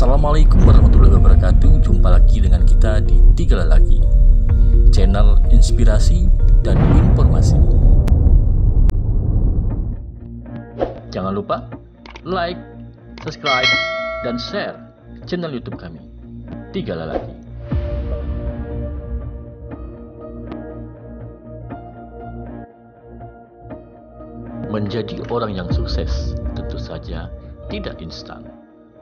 Assalamualaikum warahmatullahi wabarakatuh. Jumpa lagi dengan kita di Tiga Lelaki, channel inspirasi dan informasi. Jangan lupa like, subscribe, dan share channel YouTube kami, Tiga Lelaki. Menjadi orang yang sukses tentu saja tidak instan.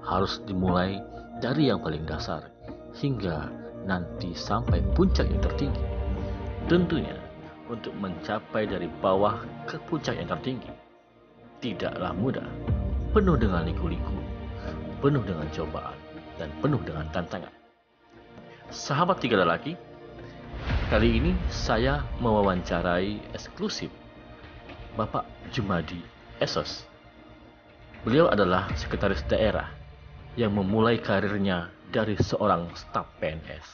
Harus dimulai dari yang paling dasar hingga nanti sampai puncak yang tertinggi. Tentunya untuk mencapai dari bawah ke puncak yang tertinggi tidaklah mudah, penuh dengan liku-liku, penuh dengan cobaan, dan penuh dengan tantangan. Sahabat Tiga Lelaki, kali ini saya mewawancarai eksklusif Bapak Jumadi Esos. Beliau adalah sekretaris daerah yang memulai karirnya dari seorang staf PNS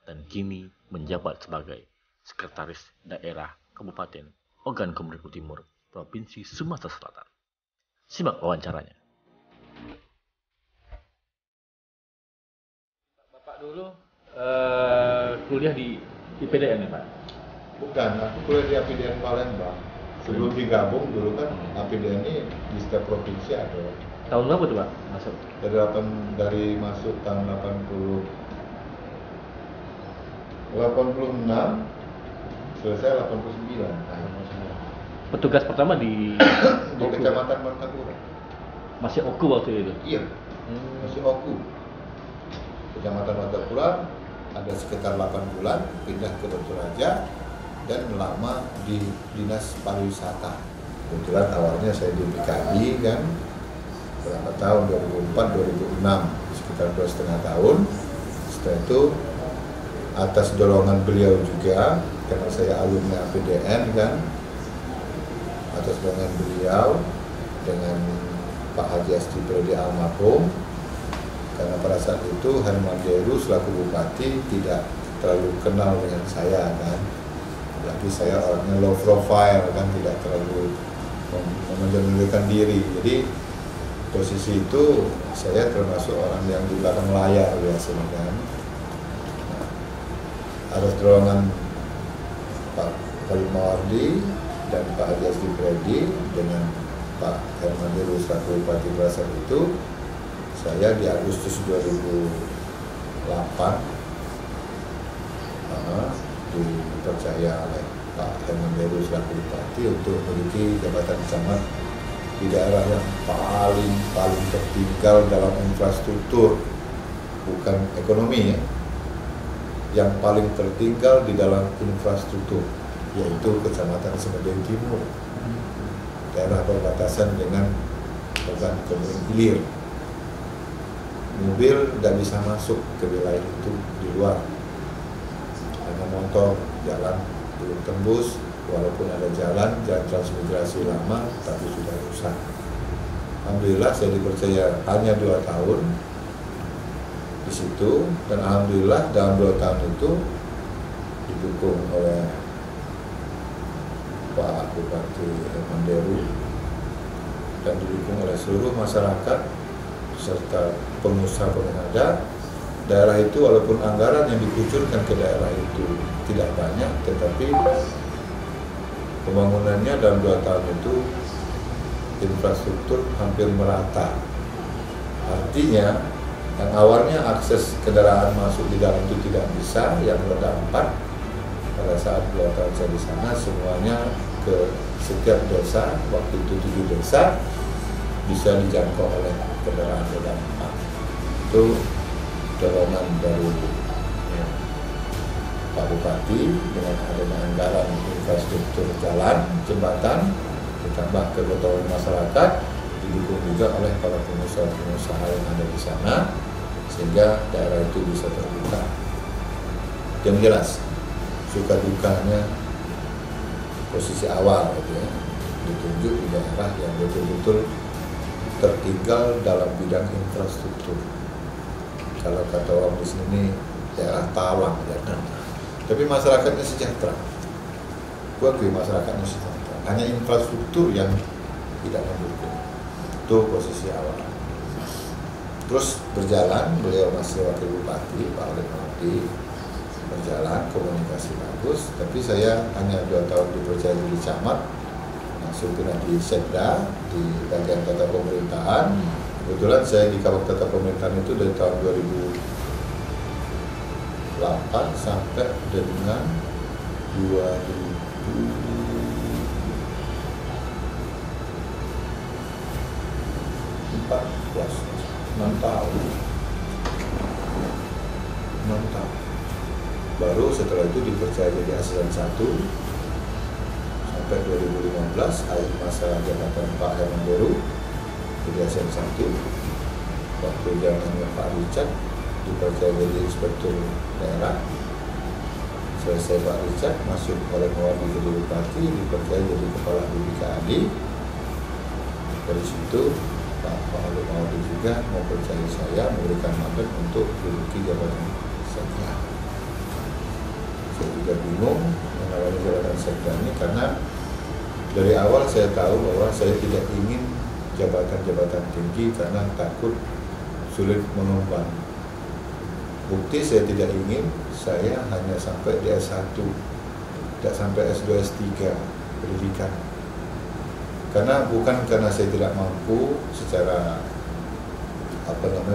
dan kini menjabat sebagai sekretaris daerah Kabupaten Ogan Komering Timur, Provinsi Sumatera Selatan. Simak wawancaranya. Bapak dulu kuliah di IPDN ya Pak? Bukan, aku kuliah di APDN Palembang. Sebelum digabung dulu kan APDN ini di setiap provinsi ada. Tahun berapa tuh Pak masuk? Dari masuk tahun 86, selesai 89. Petugas pertama di Kecamatan Martapura. Masih Oku waktu itu? Iya, masih Oku. Kecamatan Martapura, ada sekitar 8 bulan, pindah ke Batu Raja dan lama di Dinas Pariwisata. Kebetulan awalnya saya di PKI kan, berapa tahun, 2004-2006, sekitar 2,5 tahun. Setelah itu atas dorongan beliau juga, karena saya alumni APDN kan, atas dorongan beliau dengan Pak Haji Asti Predi almarhum, karena pada saat itu Herman Deru selaku bupati tidak terlalu kenal dengan saya kan. Lagi saya orangnya low profile kan, tidak terlalu menjadikan diri. Jadi posisi itu saya termasuk orang yang di belakang layar biasanya kan. Nah, atas dorongan Pak Khalil Mawardi dan Pak Haji Asti Predi dengan Pak Herman Deru selaku Bupati pada saat itu, saya di Agustus 2008 dipercaya oleh Pak Herman Deru selaku Bupati untuk memiliki jabatan camat di daerah yang paling tertinggal dalam infrastruktur, bukan ekonomi ya, yang paling tertinggal di dalam infrastruktur, yaitu Kecamatan Semedang Timur, daerah perbatasan dengan Ogan Komering Ilir. Mobil tidak bisa masuk ke wilayah itu di luar, karena motor jalan belum tembus, walaupun ada jalan transmigrasi lama tapi sudah rusak. Alhamdulillah saya dipercaya hanya 2 tahun di situ, dan alhamdulillah dalam 2 tahun itu didukung oleh Pak Bupati Herman Deru dan didukung oleh seluruh masyarakat serta pengusaha pengada. Daerah itu walaupun anggaran yang dikucurkan ke daerah itu tidak banyak, tetapi pembangunannya dalam 2 tahun itu infrastruktur hampir merata. Artinya yang awalnya akses kendaraan masuk di dalam itu tidak bisa, yang roda 4 pada saat 2 tahun saya di sana semuanya ke setiap desa, waktu itu 7 desa bisa dijangkau oleh kendaraan roda 4. Itu dorongan dari Pak Bupati dengan adanya anggaran infrastruktur jalan, jembatan, ditambah kebutuhan masyarakat, didukung juga oleh para pengusaha-pengusaha yang ada di sana, sehingga daerah itu bisa terbuka. Yang jelas, suka dukanya posisi awal gitu ya, ditunjuk di daerah yang betul-betul tertinggal dalam bidang infrastruktur. Kalau kata orang di sini daerah tawang ya kan. Tapi masyarakatnya sejahtera. Gua akui masyarakatnya sejahtera. Hanya infrastruktur yang tidak mendukung. Itu posisi awal. Terus berjalan, beliau masih wakil bupati, Pak Oleh Mawati, berjalan, komunikasi bagus, tapi saya hanya 2 tahun dipercaya jadi camat, langsung pindah di Sekda, di bagian tata pemerintahan. Kebetulan saya di Kabak Tata Pemerintahan itu dari tahun 2008 sampai dengan 2014, 6 tahun. Baru setelah itu dipercaya jadi asisten 1 sampai 2015, akhir masa jabatan Pak Herman Deru jadi asisten 1. Waktu zamannya Pak Richard dipercaya jadi inspektur daerah. Selesai Pak Richard masuk oleh Mawati jadi bupati, dipercaya jadi kepala BPKAD. Dari situ Pak Oleh Mawati juga mempercayai saya, memberikan mandat untuk menduduki jabatan sekda. Saya juga bingung menawari jabatan sekda ini karena dari awal saya tahu bahwa saya tidak ingin jabatan-jabatan tinggi karena takut sulit mengemban. Bukti saya tidak ingin, saya hanya sampai di S1, tidak sampai S2, S3 pendidikan. Karena bukan karena saya tidak mampu secara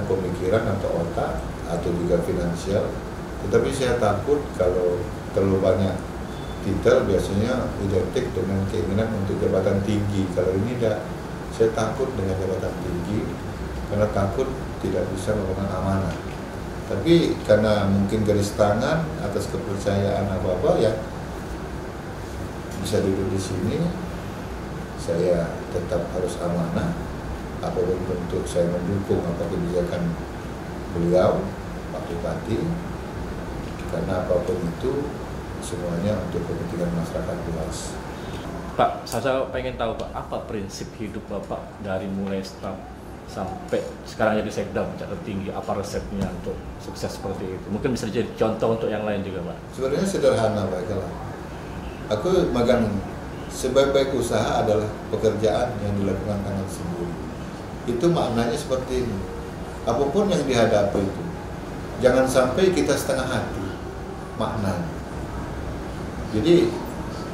pemikiran atau otak atau juga finansial, tetapi saya takut kalau terlalu banyak titel biasanya identik dengan keinginan untuk jabatan tinggi. Kalau ini tidak, saya takut dengan jabatan tinggi karena takut tidak bisa melakukan amanah. Tapi karena mungkin garis tangan atas kepercayaan apa-apa ya bisa duduk di sini, saya tetap harus amanah. Apapun bentuk saya mendukung apa kebijakan beliau Pak Bupati, karena apapun itu semuanya untuk kepentingan masyarakat luas. Pak, saya pengen tahu Pak, apa prinsip hidup Bapak dari mulai start sampai sekarang jadi sekda puncak tertinggi, apa resepnya untuk sukses seperti itu? Mungkin bisa jadi contoh untuk yang lain juga Pak. Sebenarnya sederhana Pak Ekalah. Aku magang sebaik-baik usaha adalah pekerjaan yang dilakukan tangan sendiri. Itu maknanya seperti ini. Apapun yang dihadapi itu, jangan sampai kita setengah hati maknanya. Jadi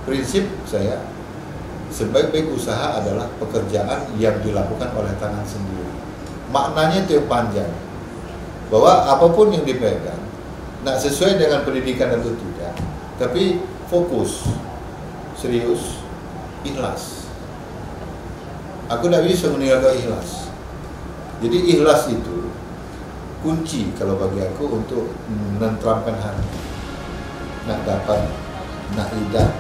prinsip saya, sebaik-baik usaha adalah pekerjaan yang dilakukan oleh tangan sendiri. Maknanya itu yang panjang, bahwa apapun yang dipegang, nah sesuai dengan pendidikan atau tidak, tapi fokus, serius, ikhlas. Aku tidak bisa meninggalkan ikhlas. Jadi ikhlas itu kunci kalau bagi aku untuk menenteramkan hati. Nak dapat, nak idah,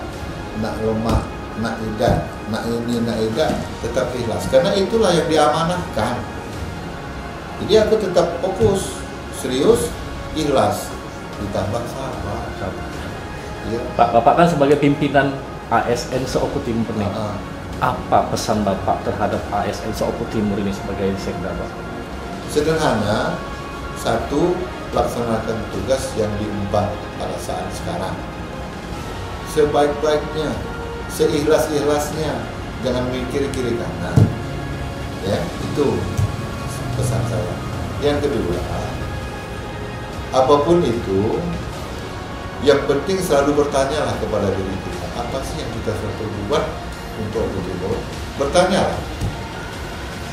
nak lemah, nak idah, nak ini, nak idah, tetap ikhlas. Karena itulah yang diamanahkan. Jadi aku tetap fokus, serius, ikhlas, ditambah sabar. Ya. Pak, Bapak kan sebagai pimpinan ASN Seoku Timur nih. Apa pesan Bapak terhadap ASN Seoku Timur ini sebagai sekda Pak? Sederhana, satu, laksanakan tugas yang diemban pada saat sekarang. Sebaik-baiknya, seikhlas-ikhlasnya, jangan mikir kiri kanan. Ya, itu pesan saya. Yang kedua, apapun itu, yang penting selalu bertanyalah kepada diri kita, apa sih yang kita perlu buat untuk Timur? Bertanyalah.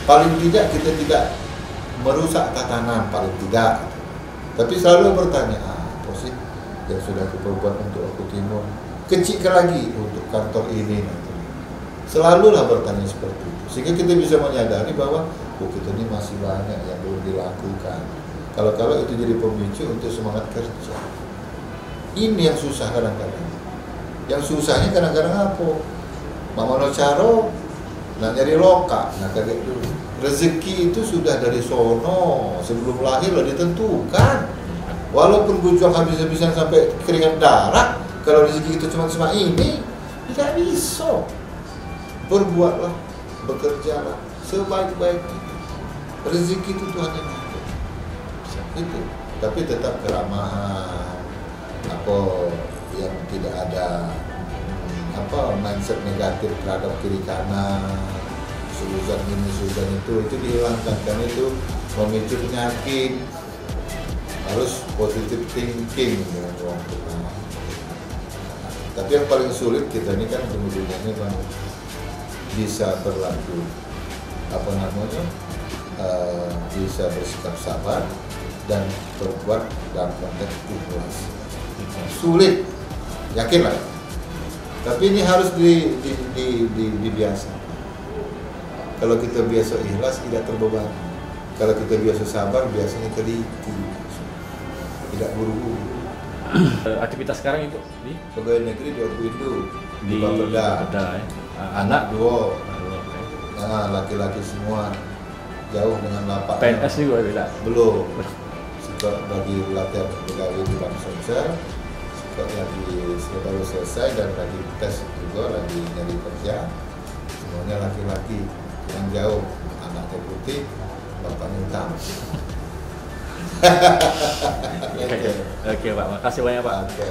Paling tidak kita tidak merusak tatanan, paling tidak. Tapi selalu bertanya, apa sih yang sudah kita buat untuk Oku Timur? Kecilkan lagi untuk kantor ini nanti. Selalulah bertanya seperti itu, sehingga kita bisa menyadari bahwa kita ini masih banyak yang belum dilakukan. Kalau itu jadi pemicu untuk semangat kerja. Ini yang susah kadang-kadang. Yang susahnya kadang-kadang apa? Mama no caro, nak nyari loka, nah kaget dulu. Rezeki itu sudah dari sono, sebelum lahir sudah ditentukan. Walaupun berjuang habis-habisan sampai keringat darah, kalau rezeki itu cuma ini, tidak bisa. Berbuatlah, bekerjalah sebaik-baiknya. Rezeki itu Tuhan yang ngatur. Itu, tapi tetap keramahan. Apa yang tidak ada mindset negatif terhadap kiri kanan, suzon ini suzon itu dihilangkan, karena itu memicu penyakit. Harus positive thinking dengan ruang tengah. Tapi yang paling sulit kita ini kan kemudiannya Bang, bisa berlaku bisa bersikap sabar dan berbuat dalam konteks ikhlas. Sulit, yakinlah. Tapi ini harus dibiasakan. Kalau kita biasa ikhlas tidak terbebani. Kalau kita biasa sabar biasanya teliti, tidak buru-buru. Aktivitas sekarang itu di Pegawai negeri di Okuindo, di Bapeda. ya. Anak dua, okay. nah, laki-laki semua, jauh dengan lapak. PNS juga tidak? Belum. Suka bagi latihan pegawai di Bank Sosial, suka lagi baru selesai dan lagi tes juga, lagi nyari kerja. Semuanya laki-laki yang jauh, anaknya putih, bapaknya hitam. Oke, Pak. Makasih banyak, Pak. Oke.